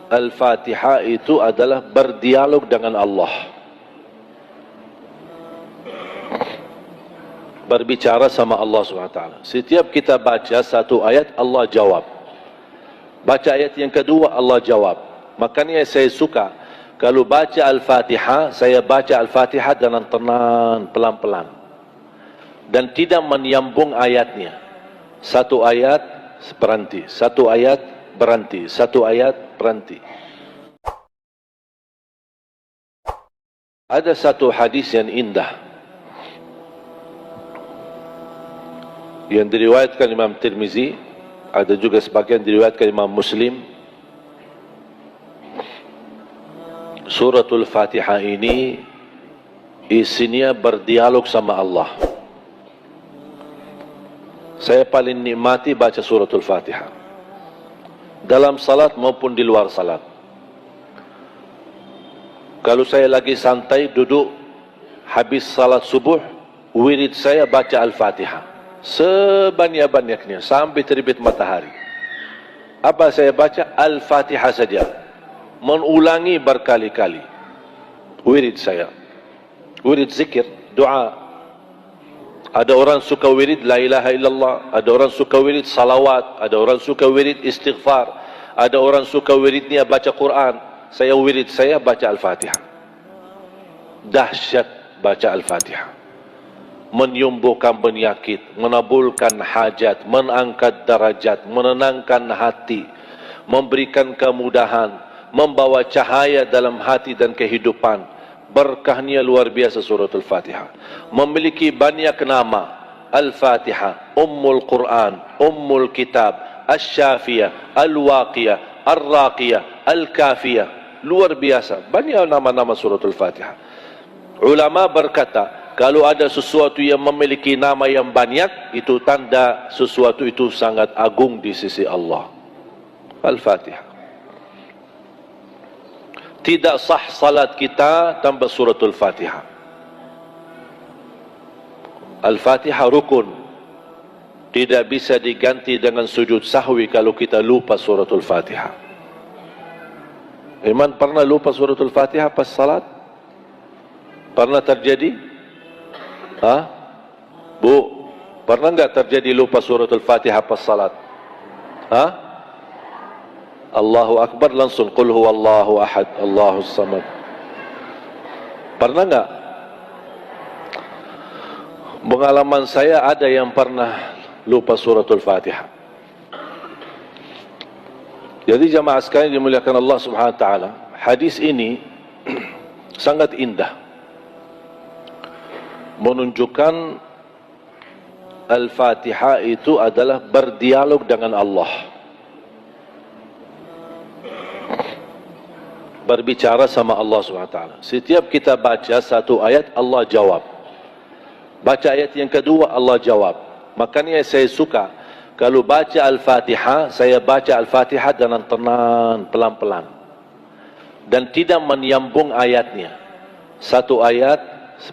Al-Fatihah itu adalah berdialog dengan Allah, berbicara sama Allah SWT. Setiap kita baca satu ayat, Allah jawab. Baca ayat yang kedua, Allah jawab. Makanya saya suka kalau baca Al-Fatihah, saya baca Al-Fatihah dengan tenang, pelan-pelan, dan tidak menyambung ayatnya. Satu ayat berhenti, satu ayat berhenti, satu ayat berhenti. Ada satu hadis yang indah yang diriwayatkan Imam Tirmizi, ada juga sebagian diriwayatkan Imam Muslim. Suratul Fatihah ini isinya berdialog sama Allah. Saya paling nikmati baca suratul Fatihah dalam salat maupun di luar salat. Kalau saya lagi santai duduk habis salat subuh, wirid saya baca Al-Fatihah sebanyak-banyaknya sampai terbit matahari. Apa saya baca? Al-Fatihah saja, mengulangi berkali-kali. Wirid saya, wirid zikir, doa. Ada orang suka wirid la ilaha illallah, ada orang suka wirid salawat, ada orang suka wirid istighfar, ada orang suka wiridnya baca Quran. Saya wirid saya baca Al-Fatihah. Dahsyat baca Al-Fatihah, menyembuhkan penyakit, menabulkan hajat, mengangkat darajat, menenangkan hati, memberikan kemudahan, membawa cahaya dalam hati dan kehidupan. Berkahnya luar biasa surat Al-Fatihah. Memiliki banyak nama. Al-Fatihah, Ummul Quran, Ummul Kitab, Asy-Syafiyah, Al-Waqiyah, Ar-Raqiyah, Al-Kafiyah. Luar biasa, banyak nama-nama surat Al-Fatihah. Ulama berkata, kalau ada sesuatu yang memiliki nama yang banyak, itu tanda sesuatu itu sangat agung di sisi Allah. Al-Fatihah. Tidak sah salat kita tanpa suratul Fatihah. Al-Fatihah rukun, tidak bisa diganti dengan sujud sahwi kalau kita lupa suratul Fatihah. Iman pernah lupa suratul Fatihah pas salat? Pernah terjadi? Bu, pernah enggak terjadi lupa suratul Fatihah pas salat? Allahu Akbar langsung qul huwallahu ahad Allahus samad. Pernah enggak? Pengalaman saya ada yang pernah lupa suratul Fatihah. Jadi jamaah sekalian dimuliakan Allah Subhanahu wa taala, hadis ini sangat indah, menunjukkan Al-Fatihah itu adalah berdialog dengan Allah, berbicara sama Allah SWT. Setiap kita baca satu ayat, Allah jawab. Baca ayat yang kedua, Allah jawab. Makanya saya suka kalau baca Al-Fatihah, saya baca Al-Fatihah dengan tenang, pelan-pelan, dan tidak menyambung ayatnya. Satu ayat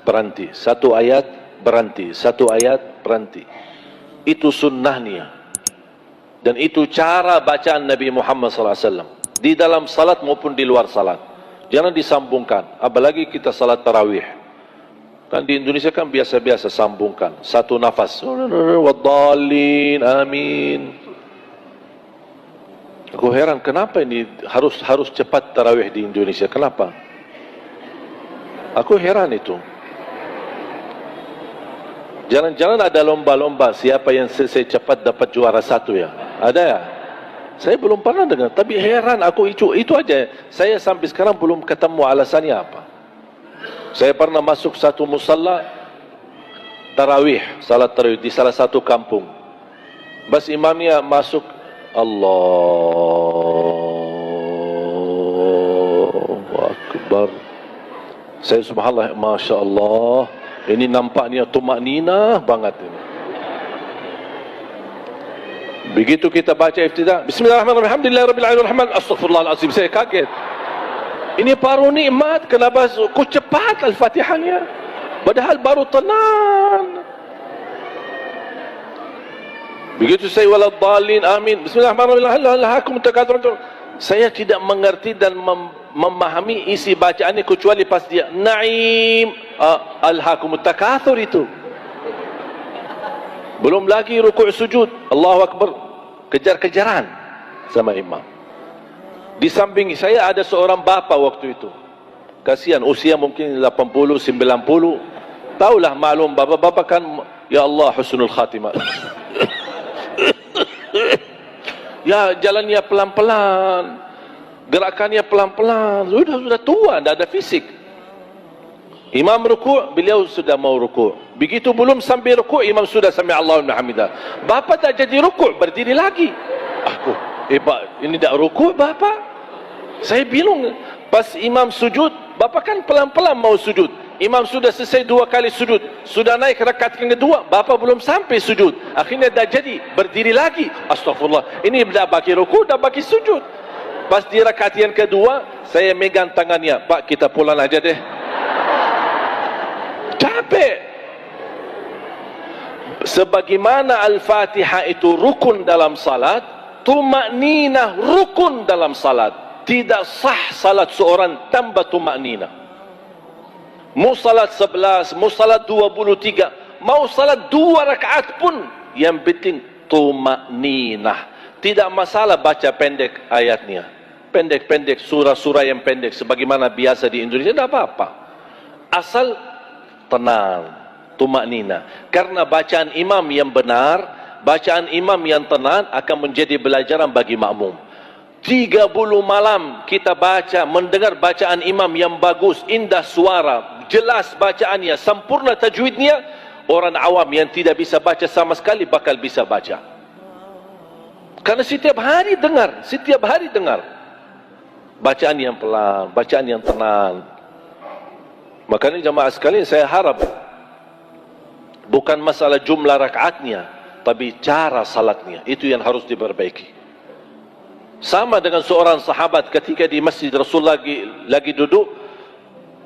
berhenti, satu ayat berhenti, satu ayat berhenti. Itu sunnahnya, dan itu cara bacaan Nabi Muhammad SAW di dalam salat maupun di luar salat. Jangan disambungkan, apalagi kita salat tarawih. Kan di Indonesia kan biasa-biasa sambungkan satu nafas, waddallin amin. Aku heran kenapa ini harus cepat tarawih di Indonesia, kenapa? Aku heran itu. Jangan-jangan ada lomba-lomba siapa yang selesai cepat dapat juara satu ya? Ada ya? Saya belum pernah dengar, tapi heran aku itu aja. Saya sampai sekarang belum ketemu alasannya apa. Saya pernah masuk satu musalla tarawih, salat tarawih di salah satu kampung. Bas imamnya masuk, Allahu Akbar. Saya subhanallah, Masya Allah, ini nampaknya tumakninah banget ini. Begitu kita baca iftidah, Bismillahirrahmanirrahim, Alhamdulillahirrahmanirrahim, Astaghfirullahaladzim, saya kaget. Ini baru nikmat, kenapa kok cepat Al-Fatihahnya? Padahal baru tenang. Begitu saya waladhdallin amin, Bismillahirrahmanirrahim, Saya tidak mengerti dan memahami isi bacaan ini kecuali pas dia Naim alhaakumut takatsur itu. Belum lagi rukuk sujud, Allahu Akbar, kejar-kejaran sama imam. Di samping saya ada seorang bapa waktu itu. Kasihan, usia mungkin 80, 90. Taulah maklum bapa-bapa kan, ya Allah husnul khatimah. Ya jalannya pelan-pelan, gerakannya pelan-pelan, sudah tua, tidak ada fisik. Imam rukuk, beliau sudah mau rukuk. Begitu belum sampai rukuk, imam sudah sami Allahu liman hamidah. Bapa tak jadi rukuk, berdiri lagi. Aku, Pak, ini tak rukuk bapa. Saya bingung. Pas imam sujud, bapa kan pelan-pelan mau sujud. Imam sudah selesai 2 kali sujud, sudah naik rakaat yang kedua, bapa belum sampai sujud. Akhirnya dah jadi, berdiri lagi. Astagfirullah, ini dah bagi rukuk, dah bagi sujud. Pas di rakaat yang kedua, saya megang tangannya, Pak kita pulang aja deh. Capek. Sebagaimana Al-Fatihah itu rukun dalam salat, tuma'ninah rukun dalam salat. Tidak sah salat seorang tanpa tuma'ninah. Mau salat 11, mau salat 23, mau salat 2 rakaat pun, yang penting tuma'ninah. Tidak masalah baca pendek ayatnya, pendek-pendek, surah-surah yang pendek sebagaimana biasa di Indonesia, tidak apa-apa. Asal tenang, tuma'ninah. Karena bacaan imam yang benar, bacaan imam yang tenang akan menjadi pelajaran bagi makmum. 30 malam kita baca, mendengar bacaan imam yang bagus, indah suara, jelas bacaannya, sempurna tajwidnya, orang awam yang tidak bisa baca sama sekali bakal bisa baca. Karena setiap hari dengar bacaan yang pelan, bacaan yang tenang. Makanya jemaah sekalian, saya harap bukan masalah jumlah rakaatnya, tapi cara salatnya, itu yang harus diperbaiki. Sama dengan seorang sahabat ketika di masjid Rasul lagi duduk,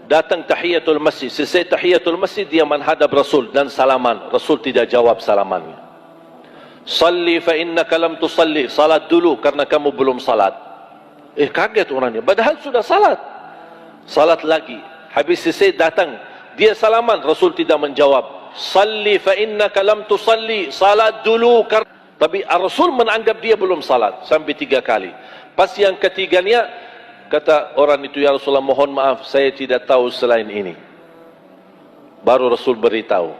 datang tahiyatul masjid. Selesai tahiyatul masjid, dia menghadap Rasul dan salaman. Rasul tidak jawab salamannya. Salli fa innaka lam tusalli, salat dulu karena kamu belum salat. Kaget orangnya, padahal sudah salat. Salat lagi. Habis selesai datang, dia salaman, Rasul tidak menjawab. Salli fa innaka lam tusalli, salat dulu. Tapi Rasul menanggap dia belum salat sampai 3 kali. Pas yang ketiganya, kata orang itu, ya Rasulullah mohon maaf, saya tidak tahu selain ini. Baru Rasul beritahu,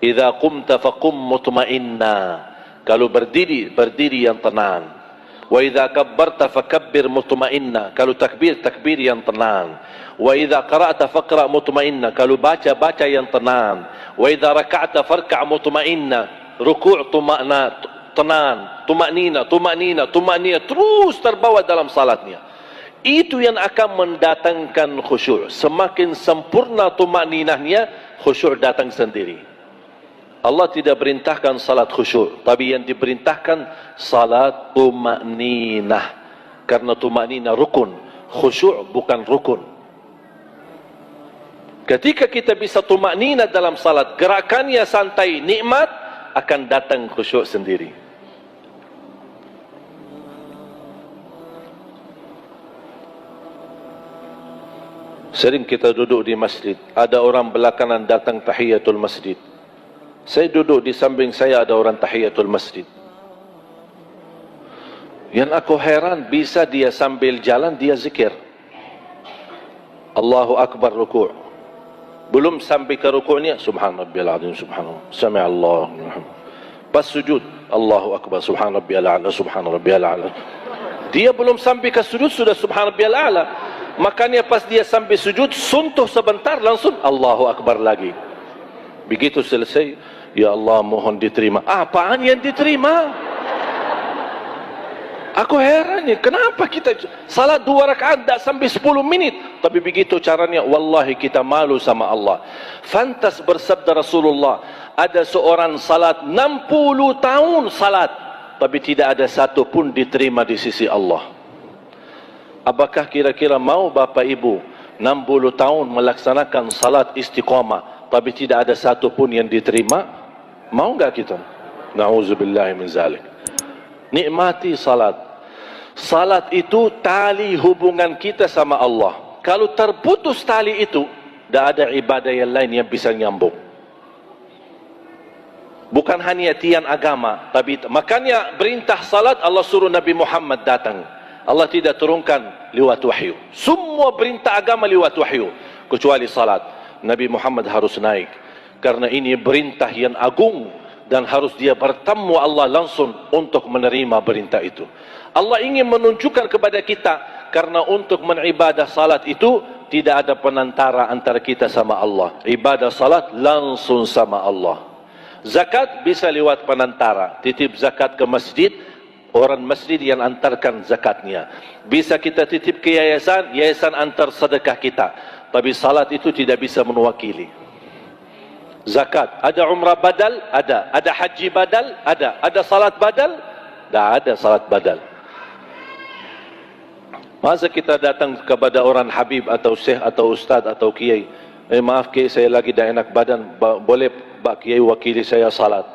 idza qumta faqum mutma'inna, kalau berdiri yang tenang. Wa idza kabbarta fakabbir mutma'inna, kalau takbir yang tenang. Wa idza qara'ta faqra' mutma'inna, kalau baca yang tenang. Wa idza raka'ta farka' mutma'inna, rukuk tenang, tuma'nina, terus terbawa dalam salatnya. Itu yang akan mendatangkan khusyuk. Semakin sempurna tuma'ninahnya, khusyuk datang sendiri. Allah tidak perintahkan salat khusyuk, tapi yang diperintahkan salat tuma'ninah. Karena tuma'ninah rukun, khusyuk bukan rukun. Ketika kita bisa tuma'ninah dalam salat, gerakannya santai, nikmat, akan datang khusyuk sendiri. Sering kita duduk di masjid, ada orang belakangan datang tahiyatul masjid. Saya duduk di samping saya, ada orang tahiyatul masjid. Yang aku heran, bisa dia sambil jalan dia zikir Allahu Akbar rukuk. Belum sampai ke rukuknya, subhanarabbiyal azim, subhanallah, sami'allahu liman hamidah. Pas sujud, Allahu Akbar, subhanarabbiyal a'la, subhanarabbiyal a'la. Dia belum sampai ke sujud sudah subhanarabbiyal a'la. Makanya pas dia sampai sujud, suntuh sebentar, langsung Allahu Akbar lagi. Begitu selesai, ya Allah mohon diterima. Apaan yang diterima? Aku herannya, kenapa kita salat 2 rakaat tak sampai 10 menit, tapi begitu caranya, wallahi kita malu sama Allah. Fantas bersabda Rasulullah, ada seorang salat 60 tahun salat, tapi tidak ada satu pun diterima di sisi Allah. Apakah kira-kira mau Bapak Ibu 60 tahun melaksanakan salat istiqamah, tapi tidak ada satu pun yang diterima? Mau enggak kita? Na'udzubillahi min zalik. Nikmati salat. Salat itu tali hubungan kita sama Allah. Kalau terputus tali itu, tidak ada ibadah yang lain yang bisa nyambung. Bukan hanya tiang agama, tapi makanya perintah salat Allah suruh Nabi Muhammad datang. Allah tidak turunkan lewat wahyu. Semua perintah agama lewat wahyu, kecuali salat. Nabi Muhammad harus naik, karena ini perintah yang agung dan harus dia bertemu Allah langsung untuk menerima perintah itu. Allah ingin menunjukkan kepada kita, karena untuk beribadah salat itu tidak ada penantara antara kita sama Allah. Ibadah salat langsung sama Allah. Zakat bisa lewat penantara, titip zakat ke masjid, orang masjid yang antarkan zakatnya. Bisa kita titip ke yayasan, yayasan antar sedekah kita. Tapi salat itu tidak bisa mewakili. Zakat, ada umrah badal? Ada haji badal? Ada salat badal? Tidak ada salat badal. Masa kita datang kepada orang habib atau syekh atau ustaz atau kiai, maaf kiai, saya lagi dah enak badan, boleh Pak Kiai wakili saya salat?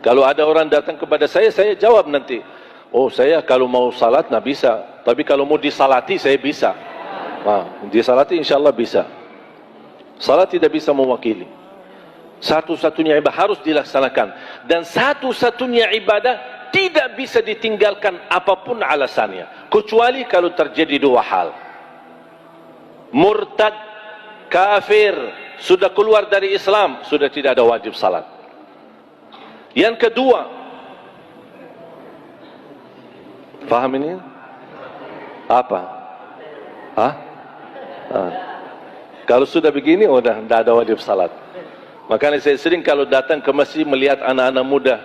Kalau ada orang datang kepada saya jawab nanti, oh saya kalau mau salat nak bisa, tapi kalau mau disalati saya bisa. Disalati insyaAllah bisa. Salat tidak bisa mewakili. Satu-satunya ibadah harus dilaksanakan, dan satu-satunya ibadah tidak bisa ditinggalkan apapun alasannya, kecuali kalau terjadi dua hal: murtad, kafir, sudah keluar dari Islam, sudah tidak ada wajib salat. Yang kedua, faham ini? Apa? Kalau sudah begini, sudah tidak ada wajib salat. Makanya saya sering kalau datang ke masjid melihat anak-anak muda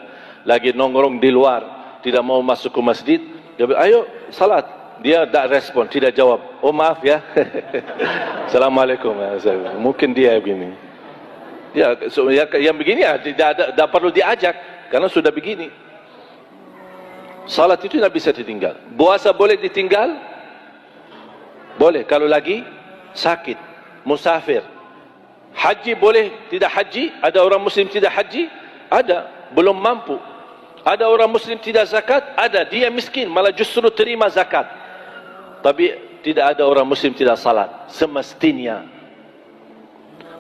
lagi nongkrong di luar, tidak mau masuk ke masjid, dia bilang, ayo salat. Dia tak respon, tidak jawab. Oh maaf ya. Assalamualaikum. Mungkin dia begini. Ya, yang begini ya tidak perlu diajak, karena sudah begini. Salat itu tidak bisa ditinggal. Puasa boleh ditinggal? Boleh, kalau lagi sakit, musafir. Haji boleh tidak haji? Ada orang muslim tidak haji? Ada, belum mampu. Ada orang muslim tidak zakat? Ada, dia miskin, malah justru terima zakat. Tapi tidak ada orang muslim tidak salat semestinya.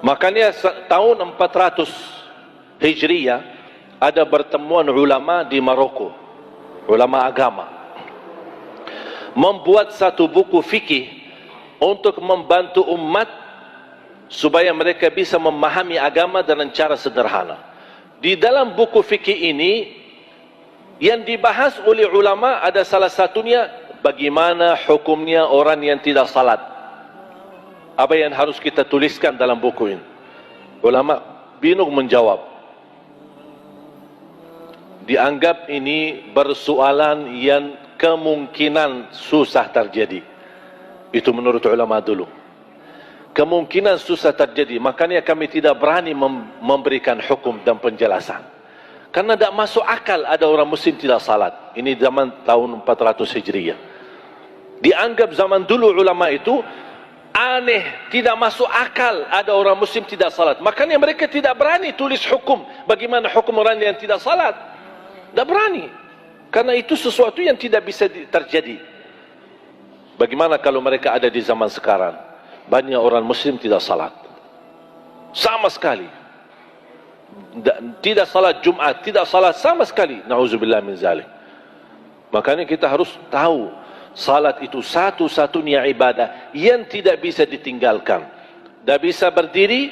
Makanya tahun 400 Hijriyah ada pertemuan ulama di Maroko, ulama agama, membuat satu buku fikih untuk membantu umat supaya mereka bisa memahami agama dengan cara sederhana. Di dalam buku fikih ini yang dibahas oleh ulama ada salah satunya, bagaimana hukumnya orang yang tidak salat. Apa yang harus kita tuliskan dalam buku ini? Ulama bingung menjawab. Dianggap ini persoalan yang kemungkinan susah terjadi. Itu menurut ulama dulu. Kemungkinan susah terjadi, makanya kami tidak berani memberikan hukum dan penjelasan. Karena tidak masuk akal ada orang muslim tidak salat. Ini zaman tahun 400 Hijriyah. Dianggap zaman dulu ulama itu aneh, tidak masuk akal ada orang muslim tidak salat. Makanya mereka tidak berani tulis hukum. Bagaimana hukum orang yang tidak salat? Tidak berani. Karena itu sesuatu yang tidak bisa terjadi. Bagaimana kalau mereka ada di zaman sekarang? Banyak orang muslim tidak salat. Sama sekali. Tidak salat Jumat, tidak salat sama sekali. Na'udzubillah min zalik. Makanya kita harus tahu, salat itu satu-satunya ibadah yang tidak bisa ditinggalkan. Tidak bisa berdiri,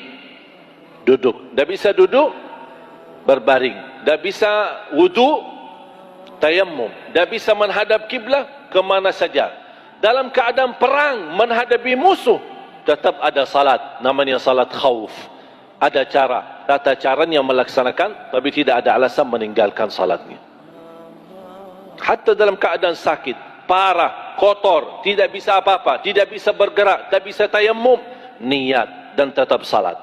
duduk. Tidak bisa duduk, berbaring. Tidak bisa wudu, tayammum. Tidak bisa menghadap kiblat kemana saja. Dalam keadaan perang menghadapi musuh, tetap ada salat. Namanya salat khauf. Ada cara, tata caranya melaksanakan, tapi tidak ada alasan meninggalkan salatnya. Hatta dalam keadaan sakit, parah, kotor, tidak bisa apa-apa, tidak bisa bergerak, tidak bisa tayammum, niat dan tetap salat.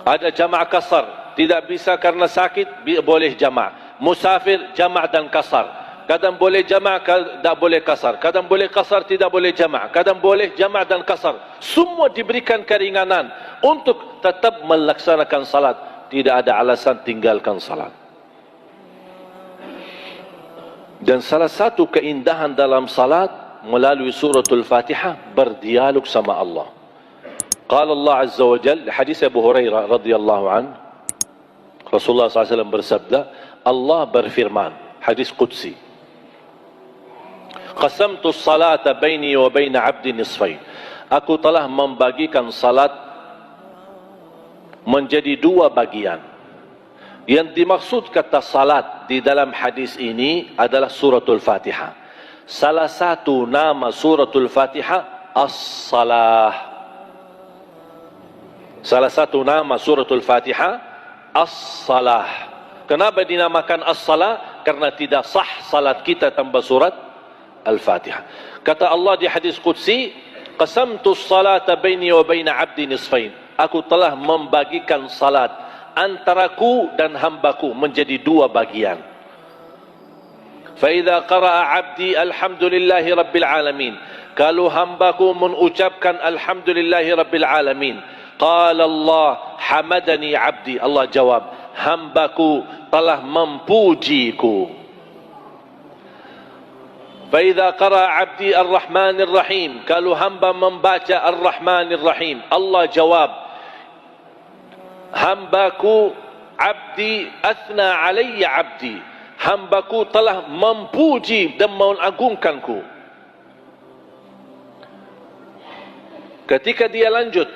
Ada jama' kasar, tidak bisa karena sakit, boleh jama'. Musafir, jama' dan kasar. Kadang boleh jama', tidak boleh kasar. Kadang boleh kasar, tidak boleh jama'. Kadang boleh jama' dan kasar. Semua diberikan keringanan untuk tetap melaksanakan salat. Tidak ada alasan tinggalkan salat. Dan salah satu keindahan dalam salat melalui suratul Fatihah berdialog sama Allah. Qala Allah Azza wa Jalla, hadis Abu Hurairah radhiyallahu an, Rasulullah SAW bersabda, Allah berfirman, hadis qudsi, qasamtu as-salata baini wa baina 'abdi nisfain. Aku telah membagikan salat menjadi dua bagian. Yang dimaksud kata salat di dalam hadis ini adalah suratul Fatihah. Salah satu nama suratul Fatihah as-salah. Salah satu nama suratul Fatihah as-salah. Kenapa dinamakan as-salah? Karena tidak sah salat kita tanpa surat Al-Fatihah. Kata Allah di hadis qudsi, qasamtu as-salata baini wa baina 'abdi nisfain. Aku telah membagikan salat antaraku dan hambaku menjadi dua bagian. Fa idza qara'a 'abdi alhamdulillahi rabbil alamin. Kalau hambaku mengucapkan alhamdulillahi rabbil alamin, qala Allah hamadani 'abdi. Allah jawab, hambaku telah memujiku. Fa idza qara'a 'abdi arrahmanir rahim. Kalau hamba membaca arrahmanir rahim, Allah jawab, hambaku abdi athna alayya abdi, hambaku telah memuji dan mengagungkanku. Ketika dia lanjut,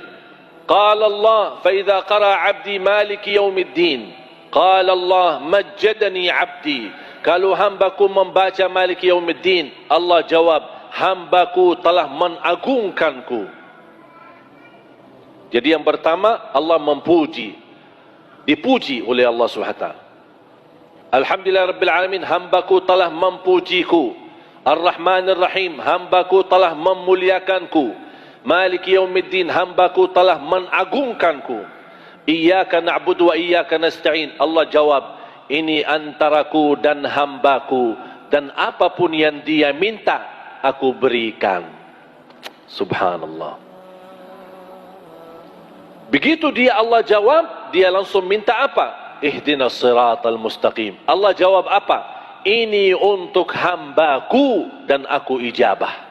qala Allah fa idza qara abdi maliki yaumiddin, qala Allah majjadani abdi. Kalau hambaku membaca maliki yaumiddin, Allah jawab, hambaku telah mengagungkanku. Jadi yang pertama, Allah memuji, dipuji oleh Allah SWT. Alhamdulillah Rabbil Alamin, hambaku telah memujiku. Ar-Rahmanir Rahim, hambaku telah memuliakanku. Maliki Yaumiddin, hambaku telah mengagungkanku. Iyyaka na'budu wa iyyaka nasta'in. Allah jawab, ini antaraku dan hambaku, dan apapun yang dia minta aku berikan. Subhanallah. Begitu dia Allah jawab, dia langsung minta apa? Ihdinas siratal mustaqim. Allah jawab apa? Ini untuk hambaku dan aku ijabah.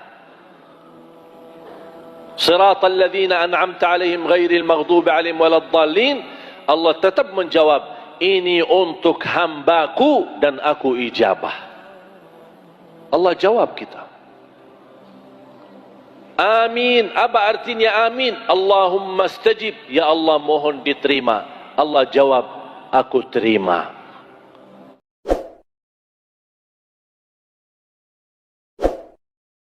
Siratal ladzina an'amta alaihim ghairil maghdubi alaihim waladdallin. Allah tetap menjawab, ini untuk hambaku dan aku ijabah. Allah jawab kita. Amin. Apa artinya amin? Allahumma stajib. Ya Allah, mohon diterima. Allah jawab, aku terima.